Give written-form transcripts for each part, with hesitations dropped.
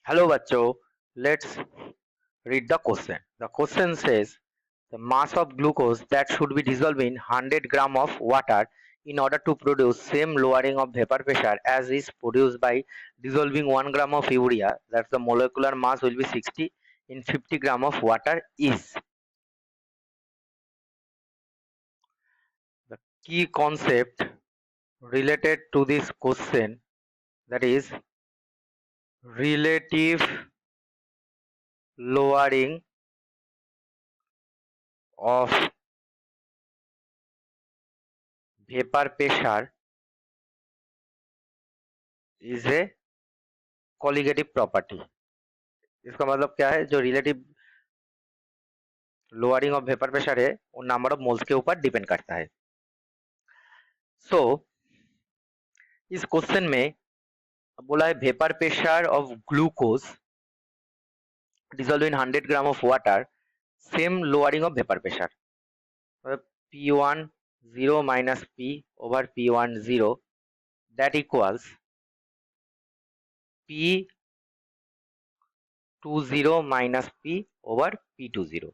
Hello, bachcho. Let's read the question. The question says the mass of glucose that should be dissolved in 100 gram of water in order to produce same lowering of vapor pressure as is produced by dissolving 1 gram of urea. That's the molecular mass will be 60 in 50 gram of water is. The key concept related to this question, that is relative lowering of vapor pressure is a colligative property. इसका मतलब क्या है, जो relative lowering of vapour pressure है वो number of moles के ऊपर depend करता है. सो इस क्वेश्चन में बोला है vapour pressure of glucose dissolve in 100 gram of water same lowering of vapour pressure. P1 0 minus P over P1 0 that equals P20 minus P over P20,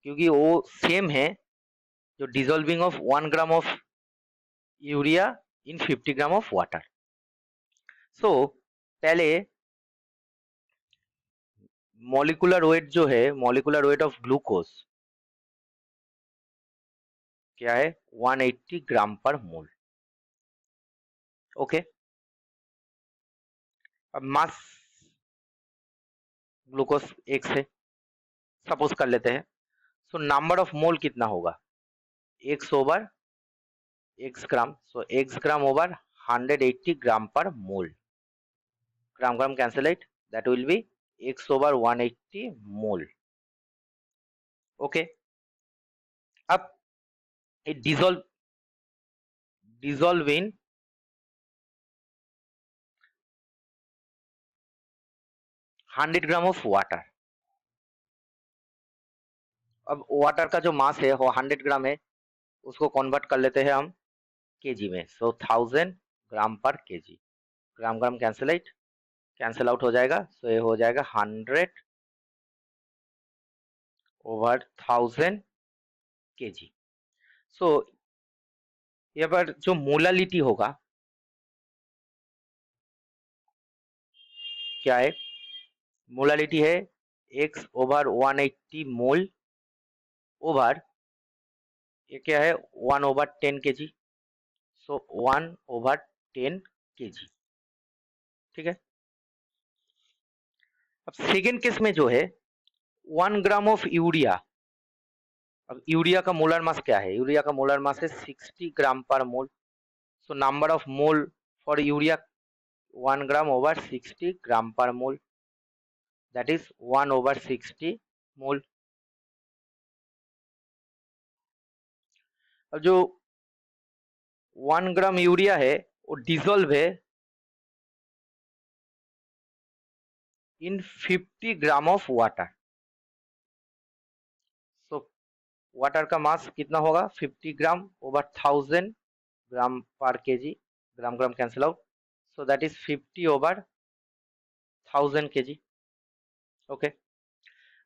क्योंकि वो सेम है जो dissolving of 1 gram of urea in 50 gram of water. So पहले molecular wait जो है, molecular weight of glucose क्या है, 180 gram per मोल. Okay, अब मास ग्लूकोज x है सपोज कर लेते हैं. सो नंबर ऑफ मोल कितना होगा, x over x gram. So x gram over 180 gram per mole. Gram gram cancel, that will be x over 180 mole. Okay, अब it dissolve in 100 gram of water. अब water का जो मास है वो 100 ग्राम है, उसको कन्वर्ट कर लेते हैं हम केजी में. सो 1000 ग्राम पर केजी. ग्राम ग्राम कैंसिल आउट हो जाएगा. सो ये हो जाएगा 100 ओवर 1000 केजी. सो यहाँ पर जो मोलालिटी होगा क्या है, मोलालिटी है x ओवर 180 मोल ओवर ये क्या है 1 ओवर 10 केजी. सो 1 ओवर 10 केजी. ठीक है. अब सेकेंड केस में जो है 1 ग्राम ऑफ यूरिया. अब यूरिया का मोलर मास क्या है, यूरिया का मोलर मास है 60 gram per mole. So number of mole for urea 1 gram over 60 gram per mole, that is 1 over 60 mole. अब जो 1 ग्राम यूरिया है वो डिसॉल्व है in 50 gram of water. So water का मास कितना होगा, 50 ग्राम ओवर 1000 ग्राम पर KG. Gram gram cancel out. So that is 50 over 1000 KG. Okay,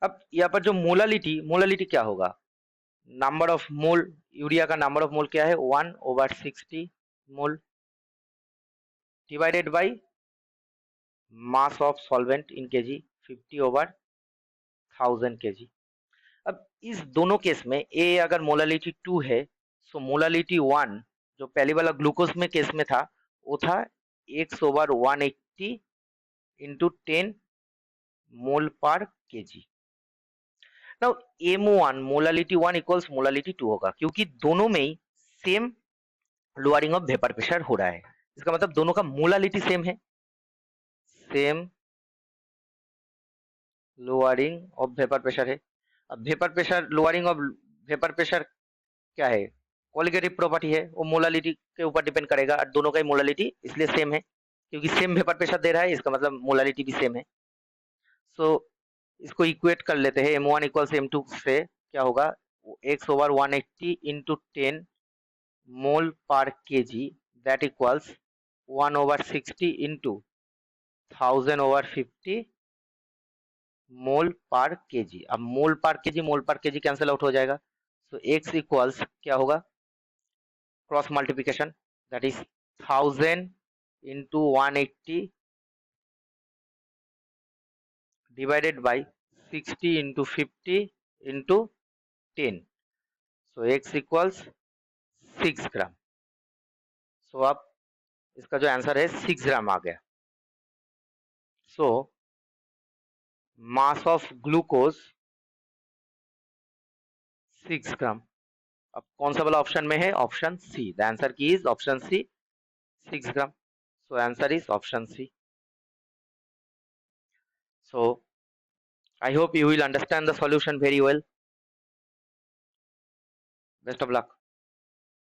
अब यहाँ पर जो मोलालिटी क्या होगा, नंबर ऑफ मोल, यूरिया का नंबर ऑफ मोल क्या है 1 over 60 mole divided by mass of solvent in KG 50 over 1000 KG. अब इस दोनों केस में ए अगर मोलालिटी 2 है, सो मोलालिटी 1 जो पहले वाला ग्लूकोज में केस में था वो था x over 180 into 10 mole per kg. Now M1 molality 1 equals molality 2 होगा, क्योंकि दोनों में ही same lowering of vapour pressure हो रहा है. इसका मतलब दोनों का मोलालिटी सेम है, same lowering of vapour pressure है. अब vapour pressure, lowering of vapour pressure क्या है, कोलिगेटिव प्रॉपर्टी है, वो मोलालिटी के ऊपर डिपेंड करेगा. और दोनों का ही मोलालिटी इसलिए सेम है, क्योंकि सेम वेपर प्रेशर दे रहा है, इसका मतलब मोलालिटी भी सेम है. सो इसको इक्वेट कर लेते हैं. M1 इक्वल्स M2 से क्या होगा, x over 180 into 10 mole per KG that equals 1 over 60 into 1000/50 mole per KG. अब मोल पर केजी कैंसिल आउट हो जाएगा, तो x इक्वल्स क्या होगा, cross multiplication, that is 1000 × 180 divided by 60 × 50 × 10, so x equals 6 gram. So अब इसका जो आंसर है 6 ग्राम आ गया। So mass of glucose 6 gram. अब कौन सा वाला ऑप्शन में है, option C, the answer key is option C, 6 gram. So answer is option C. So I hope you will understand the solution very well. Best of luck.